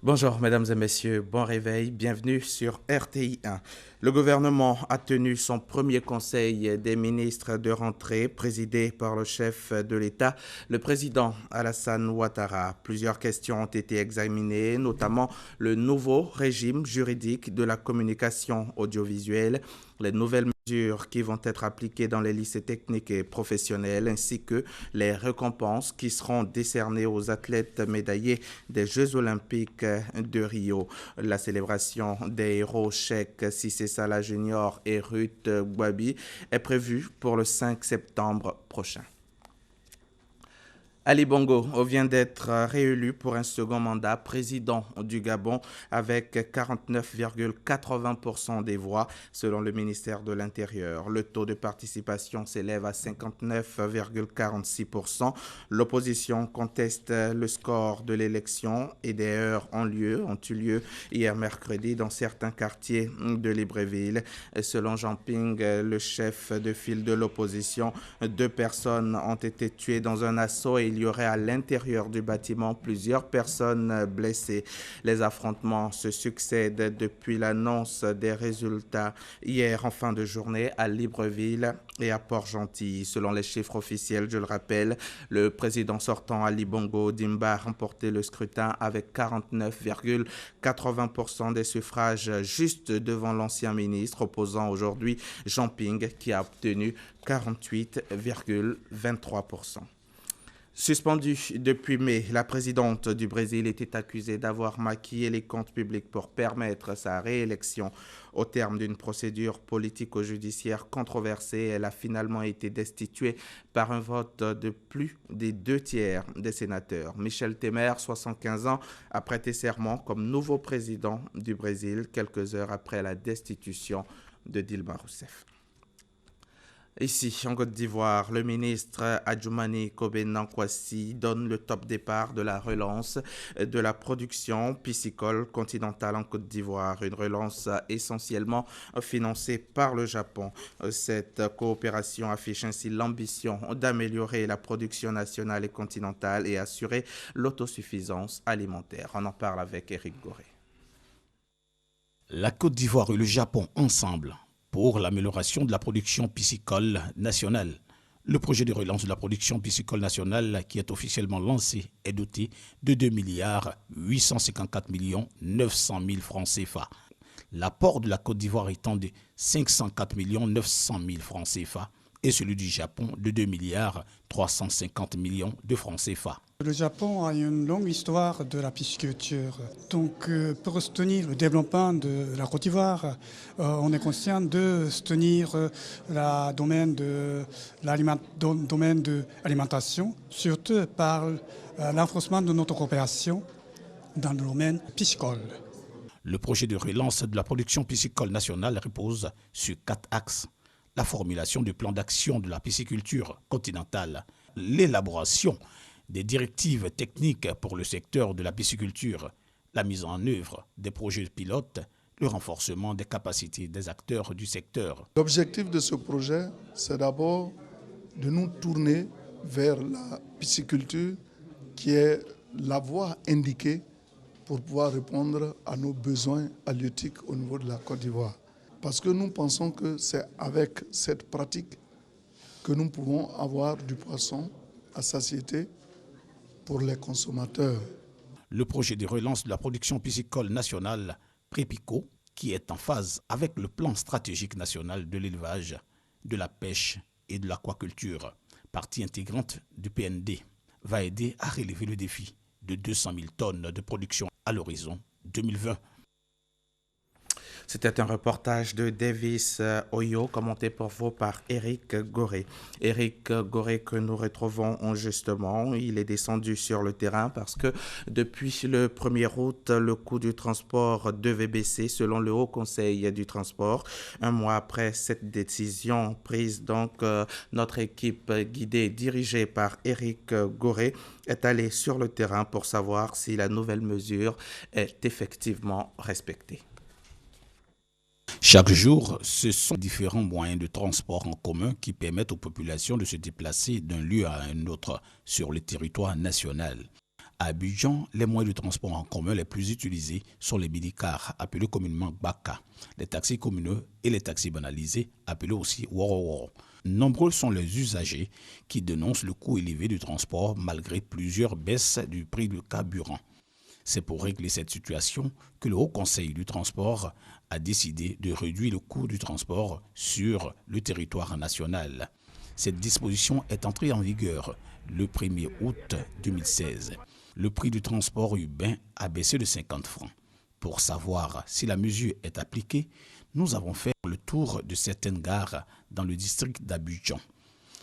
Bonjour mesdames et messieurs, bon réveil, bienvenue sur RTI 1. Le gouvernement a tenu son premier conseil des ministres de rentrée présidé par le chef de l'État, le président Alassane Ouattara. Plusieurs questions ont été examinées, notamment le nouveau régime juridique de la communication audiovisuelle, les nouvelles mesures qui vont être appliquées dans les lycées techniques et professionnels, ainsi que les récompenses qui seront décernées aux athlètes médaillés des Jeux olympiques de Rio. La célébration des héros Cheikh Cissé Salah Junior et Ruth Gwabi est prévue pour le 5 septembre prochain. Ali Bongo vient d'être réélu pour un second mandat président du Gabon avec 49,80% des voix selon le ministère de l'Intérieur. Le taux de participation s'élève à 59,46%. L'opposition conteste le score de l'élection et des heurts ont eu lieu hier mercredi dans certains quartiers de Libreville. Selon Jean Ping, le chef de file de l'opposition, 2 personnes ont été tuées dans un assaut et il y aurait à l'intérieur du bâtiment plusieurs personnes blessées. Les affrontements se succèdent depuis l'annonce des résultats hier en fin de journée à Libreville et à Port-Gentil. Selon les chiffres officiels, je le rappelle, le président sortant Ali Bongo Ondimba a remporté le scrutin avec 49,80% des suffrages, juste devant l'ancien ministre, opposant aujourd'hui Jean Ping qui a obtenu 48,23%. Suspendue depuis mai, la présidente du Brésil était accusée d'avoir maquillé les comptes publics pour permettre sa réélection. Au terme d'une procédure politico-judiciaire controversée, elle a finalement été destituée par un vote de plus des 2/3 des sénateurs. Michel Temer, 75 ans, a prêté serment comme nouveau président du Brésil quelques heures après la destitution de Dilma Rousseff. Ici, en Côte d'Ivoire, le ministre Adjoumani Kobena Kwasi donne le top départ de la relance de la production piscicole continentale en Côte d'Ivoire, une relance essentiellement financée par le Japon. Cette coopération affiche ainsi l'ambition d'améliorer la production nationale et continentale et assurer l'autosuffisance alimentaire. On en parle avec Éric Goré. La Côte d'Ivoire et le Japon ensemble pour l'amélioration de la production piscicole nationale. Le projet de relance de la production piscicole nationale qui est officiellement lancé est doté de 2,854,900,000 francs CFA. L'apport de la Côte d'Ivoire étant de 504,900,000 francs CFA et celui du Japon de 2,350,000,000 de francs CFA. Le Japon a une longue histoire de la pisciculture. Donc, pour soutenir le développement de la Côte d'Ivoire, on est conscient de soutenir le domaine de l'alimentation, surtout par l'enforcement de notre coopération dans le domaine piscicole. Le projet de relance de la production piscicole nationale repose sur 4 axes. La formulation du plan d'action de la pisciculture continentale, l'élaboration des directives techniques pour le secteur de la pisciculture, la mise en œuvre des projets pilotes, le renforcement des capacités des acteurs du secteur. L'objectif de ce projet, c'est d'abord de nous tourner vers la pisciculture qui est la voie indiquée pour pouvoir répondre à nos besoins halieutiques au niveau de la Côte d'Ivoire. Parce que nous pensons que c'est avec cette pratique que nous pouvons avoir du poisson à satiété pour les consommateurs. Le projet de relance de la production piscicole nationale, PREPICO, qui est en phase avec le plan stratégique national de l'élevage, de la pêche et de l'aquaculture, partie intégrante du PND, va aider à relever le défi de 200 000 tonnes de production à l'horizon 2020. C'était un reportage de Davis Oyo, commenté pour vous par Éric Goré. Éric Goré que nous retrouvons justement, il est descendu sur le terrain parce que depuis le 1er août, le coût du transport devait baisser selon le Haut Conseil du transport. Un mois après cette décision prise, donc notre équipe guidée, dirigée par Éric Goré, est allée sur le terrain pour savoir si la nouvelle mesure est effectivement respectée. Chaque jour, ce sont différents moyens de transport en commun qui permettent aux populations de se déplacer d'un lieu à un autre sur le territoire national. À Abidjan, les moyens de transport en commun les plus utilisés sont les minicars, appelés communément Baka, les taxis communaux et les taxis banalisés, appelés aussi Woro. Nombreux sont les usagers qui dénoncent le coût élevé du transport malgré plusieurs baisses du prix du carburant. C'est pour régler cette situation que le Haut Conseil du transport a décidé de réduire le coût du transport sur le territoire national. Cette disposition est entrée en vigueur le 1er août 2016. Le prix du transport urbain a baissé de 50 francs. Pour savoir si la mesure est appliquée, nous avons fait le tour de certaines gares dans le district d'Abidjan.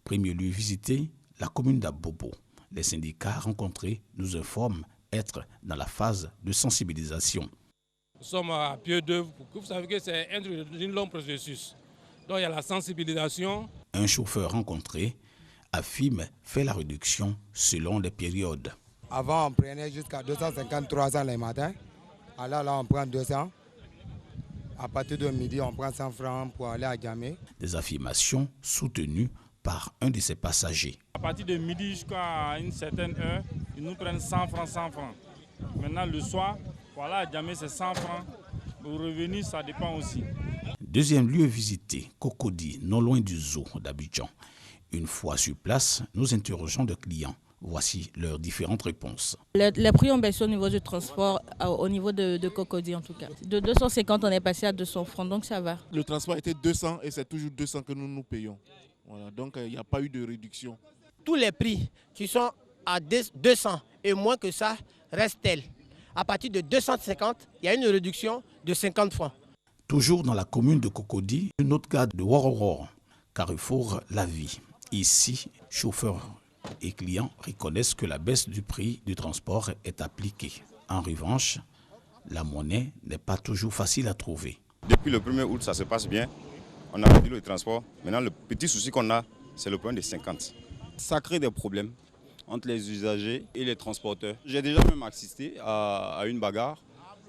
Premier lieu visité, la commune d'Abobo. Les syndicats rencontrés nous informent être dans la phase de sensibilisation. Nous sommes à pied d'œuvre. Vous savez que c'est un long processus. Donc il y a la sensibilisation. Un chauffeur rencontré affirme faire la réduction selon les périodes. Avant, on prenait jusqu'à 250-300 les matins. Alors là, on prend 200. À partir de midi, on prend 100 francs pour aller à Djamé. Des affirmations soutenues par un de ses passagers. À partir de midi jusqu'à une certaine heure, ils nous prennent 100 francs, 100 francs. Maintenant, le soir, voilà, à Djamé, c'est 100 francs. Pour revenir, ça dépend aussi. Deuxième lieu visité, Cocody, non loin du zoo d'Abidjan. Une fois sur place, nous interrogeons des clients. Voici leurs différentes réponses. Les prix ont baissé au niveau du transport, au niveau de Cocody en tout cas. De 250, on est passé à 200 francs, donc ça va. Le transport était 200 et c'est toujours 200 que nous payons. Voilà, donc il n'y a pas eu de réduction. Tous les prix qui sont à 200 et moins que ça restent tels. À partir de 250, il y a une réduction de 50 francs. Toujours dans la commune de Cocody, une autre gare de Woro, Carrefour La Vie. Ici, chauffeurs et clients reconnaissent que la baisse du prix du transport est appliquée. En revanche, la monnaie n'est pas toujours facile à trouver. Depuis le 1er août, ça se passe bien. On a réduit le transport. Maintenant, le petit souci qu'on a, c'est le problème des 50. Ça crée des problèmes entre les usagers et les transporteurs. J'ai déjà même assisté à une bagarre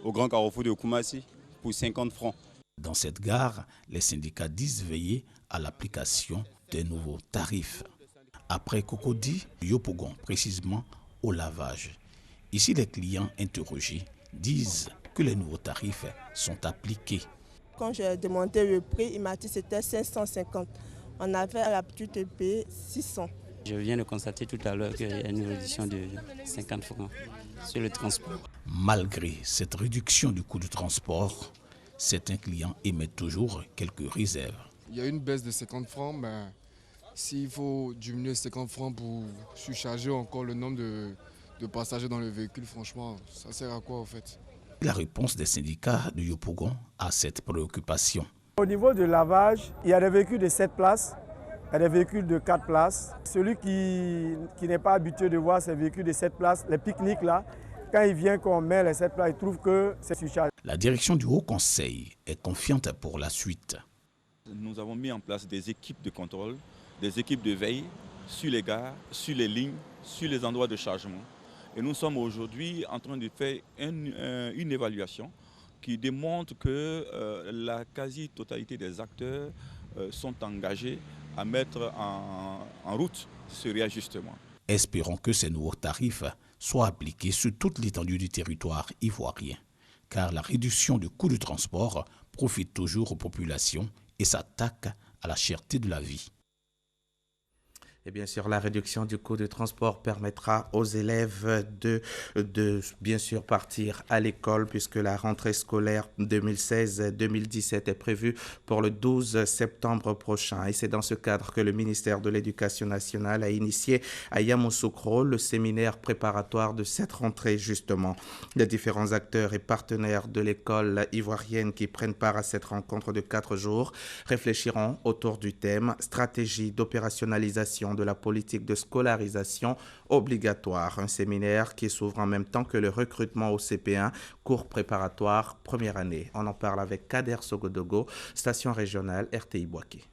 au Grand Carrefour de Koumassi pour 50 francs. Dans cette gare, les syndicats disent veiller à l'application des nouveaux tarifs. Après Cocody, Yopougon, précisément au lavage. Ici, les clients interrogés disent que les nouveaux tarifs sont appliqués. Quand j'ai demandé le prix, il m'a dit que c'était 550. On avait l'habitude de payer 600. Je viens de constater tout à l'heure qu'il y a une réduction de 50 francs sur le transport. Malgré cette réduction du coût du transport, certains clients émettent toujours quelques réserves. Il y a une baisse de 50 francs, mais s'il faut diminuer 50 francs pour surcharger encore le nombre de passagers dans le véhicule, franchement, ça sert à quoi en fait? La réponse des syndicats de Yopougon à cette préoccupation. Au niveau du lavage, il y a des véhicules de 7 places, il y a des véhicules de 4 places. Celui qui n'est pas habitué de voir ces véhicules de 7 places, les pique-niques là, quand il vient qu'on met les 7 places, il trouve que c'est surchargé. La direction du Haut Conseil est confiante pour la suite. Nous avons mis en place des équipes de contrôle, des équipes de veille sur les gares, sur les lignes, sur les endroits de chargement. Et nous sommes aujourd'hui en train de faire une évaluation qui démontre que la quasi-totalité des acteurs sont engagés à mettre en route ce réajustement. Espérons que ces nouveaux tarifs soient appliqués sur toute l'étendue du territoire ivoirien, car la réduction du coût du transport profite toujours aux populations et s'attaque à la cherté de la vie. Et bien sûr, la réduction du coût de transport permettra aux élèves de bien sûr partir à l'école puisque la rentrée scolaire 2016-2017 est prévue pour le 12 septembre prochain. Et c'est dans ce cadre que le ministère de l'Éducation nationale a initié à Yamoussoukro le séminaire préparatoire de cette rentrée justement. Les différents acteurs et partenaires de l'école ivoirienne qui prennent part à cette rencontre de 4 jours réfléchiront autour du thème « Stratégie d'opérationnalisation de la politique de scolarisation obligatoire », un séminaire qui s'ouvre en même temps que le recrutement au CP1, cours préparatoire première année. On en parle avec Kader Sogodogo, station régionale RTI Boaké.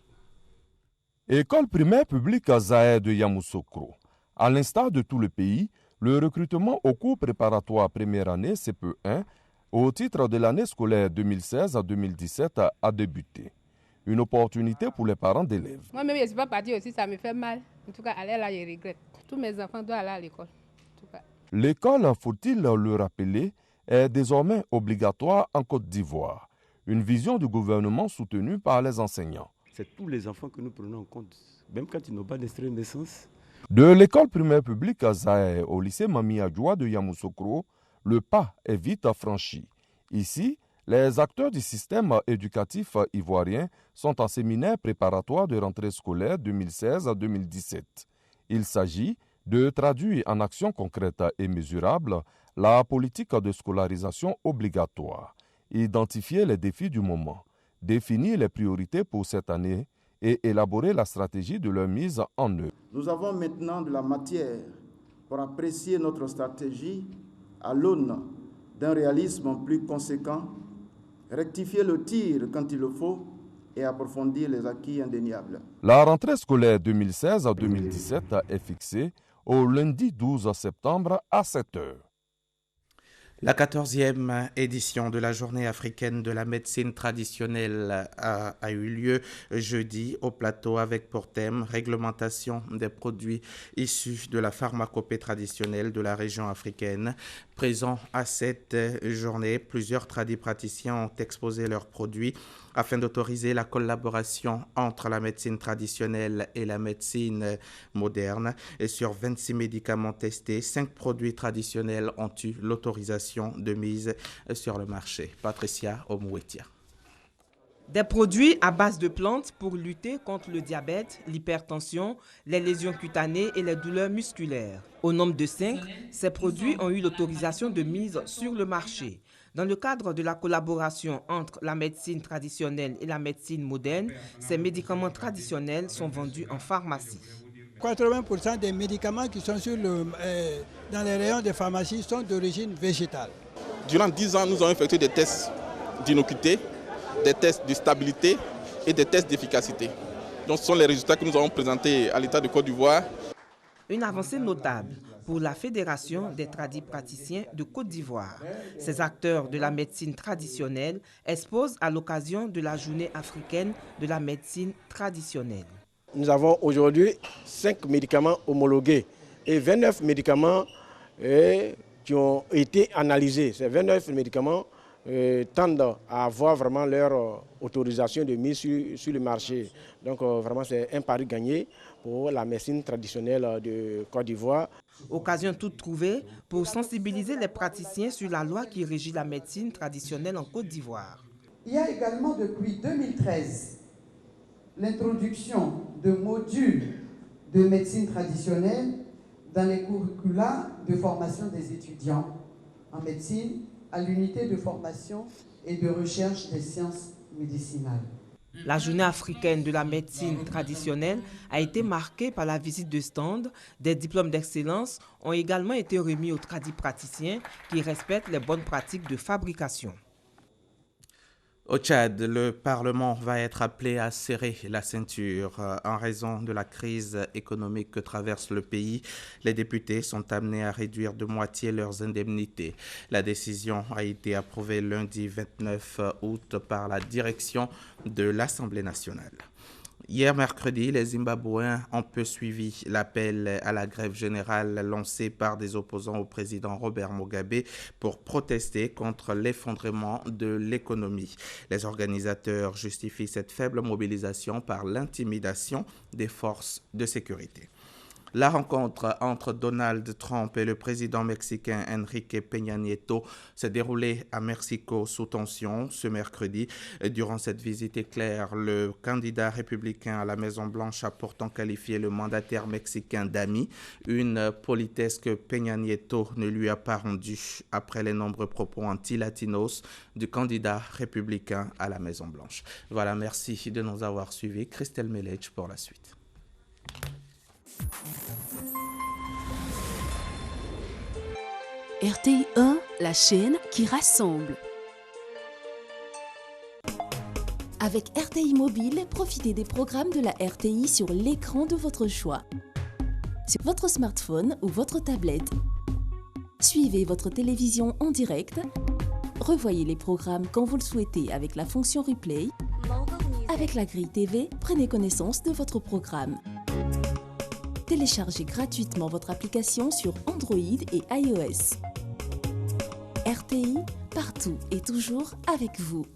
École primaire publique Zaïre de Yamoussoukro. À l'instar de tout le pays, le recrutement au cours préparatoire première année CP1 au titre de l'année scolaire 2016 à 2017 a débuté. Une opportunité pour les parents d'élèves. Moi-même, je ne suis pas partie aussi, ça me fait mal. En tout cas, aller là, je regrette. Tous mes enfants doivent aller à l'école. L'école, faut-il le rappeler, est désormais obligatoire en Côte d'Ivoire. Une vision du gouvernement soutenue par les enseignants. C'est tous les enfants que nous prenons en compte, même quand ils n'ont pas d'extrait de naissance. De l'école primaire publique à Zaï au lycée Mami Adjoua de Yamoussoukro, le pas est vite franchi. Ici, les acteurs du système éducatif ivoirien sont en séminaire préparatoire de rentrée scolaire 2016-2017. Il s'agit de traduire en actions concrètes et mesurables la politique de scolarisation obligatoire, identifier les défis du moment, définir les priorités pour cette année et élaborer la stratégie de leur mise en œuvre. Nous avons maintenant de la matière pour apprécier notre stratégie à l'aune d'un réalisme plus conséquent, rectifier le tir quand il le faut et approfondir les acquis indéniables. La rentrée scolaire 2016-2017 est fixée au lundi 12 septembre à 7h. La 14e édition de la Journée africaine de la médecine traditionnelle a eu lieu jeudi au plateau avec pour thème réglementation des produits issus de la pharmacopée traditionnelle de la région africaine. Présents à cette journée, plusieurs tradipraticiens ont exposé leurs produits afin d'autoriser la collaboration entre la médecine traditionnelle et la médecine moderne. Et sur 26 médicaments testés, 5 produits traditionnels ont eu l'autorisation de mise sur le marché. Patricia Omouetia. Des produits à base de plantes pour lutter contre le diabète, l'hypertension, les lésions cutanées et les douleurs musculaires. Au nombre de 5, ces produits ont eu l'autorisation de mise sur le marché. Dans le cadre de la collaboration entre la médecine traditionnelle et la médecine moderne, ces médicaments traditionnels sont vendus en pharmacie. 80% des médicaments qui sont dans les rayons des pharmacies sont d'origine végétale. Durant 10 ans, nous avons effectué des tests d'innocuité, des tests de stabilité et des tests d'efficacité. Donc ce sont les résultats que nous avons présentés à l'État de Côte d'Ivoire. Une avancée notable pour la Fédération des tradipraticiens de Côte d'Ivoire. Ces acteurs de la médecine traditionnelle exposent à l'occasion de la Journée africaine de la médecine traditionnelle. Nous avons aujourd'hui 5 médicaments homologués et 29 médicaments qui ont été analysés. Ces 29 médicaments tendent à avoir vraiment leur autorisation de mise sur le marché. Donc vraiment c'est un pari gagné pour la médecine traditionnelle de Côte d'Ivoire. Occasion toute trouvée pour sensibiliser les praticiens sur la loi qui régit la médecine traditionnelle en Côte d'Ivoire. Il y a également depuis 2013 l'introduction de modules de médecine traditionnelle dans les curricula de formation des étudiants en médecine à l'unité de formation et de recherche des sciences médicinales. La Journée africaine de la médecine traditionnelle a été marquée par la visite de stands. Des diplômes d'excellence ont également été remis aux tradipraticiens qui respectent les bonnes pratiques de fabrication. Au Tchad, le Parlement va être appelé à serrer la ceinture en raison de la crise économique que traverse le pays. Les députés sont amenés à réduire de moitié leurs indemnités. La décision a été approuvée lundi 29 août par la direction de l'Assemblée nationale. Hier mercredi, les Zimbabwéens ont peu suivi l'appel à la grève générale lancé par des opposants au président Robert Mugabe pour protester contre l'effondrement de l'économie. Les organisateurs justifient cette faible mobilisation par l'intimidation des forces de sécurité. La rencontre entre Donald Trump et le président mexicain Enrique Peña Nieto s'est déroulée à Mexico sous tension ce mercredi. Durant cette visite éclair, le candidat républicain à la Maison-Blanche a pourtant qualifié le mandataire mexicain d'ami, une politesse que Peña Nieto ne lui a pas rendue après les nombreux propos anti-latinos du candidat républicain à la Maison-Blanche. Voilà, merci de nous avoir suivis. Christelle Melech pour la suite. RTI 1, la chaîne qui rassemble. Avec RTI Mobile, profitez des programmes de la RTI sur l'écran de votre choix. Sur votre smartphone ou votre tablette. Suivez votre télévision en direct. Revoyez les programmes quand vous le souhaitez avec la fonction replay. Avec la grille TV, prenez connaissance de votre programme. Téléchargez gratuitement votre application sur Android et iOS. RTI, partout et toujours avec vous.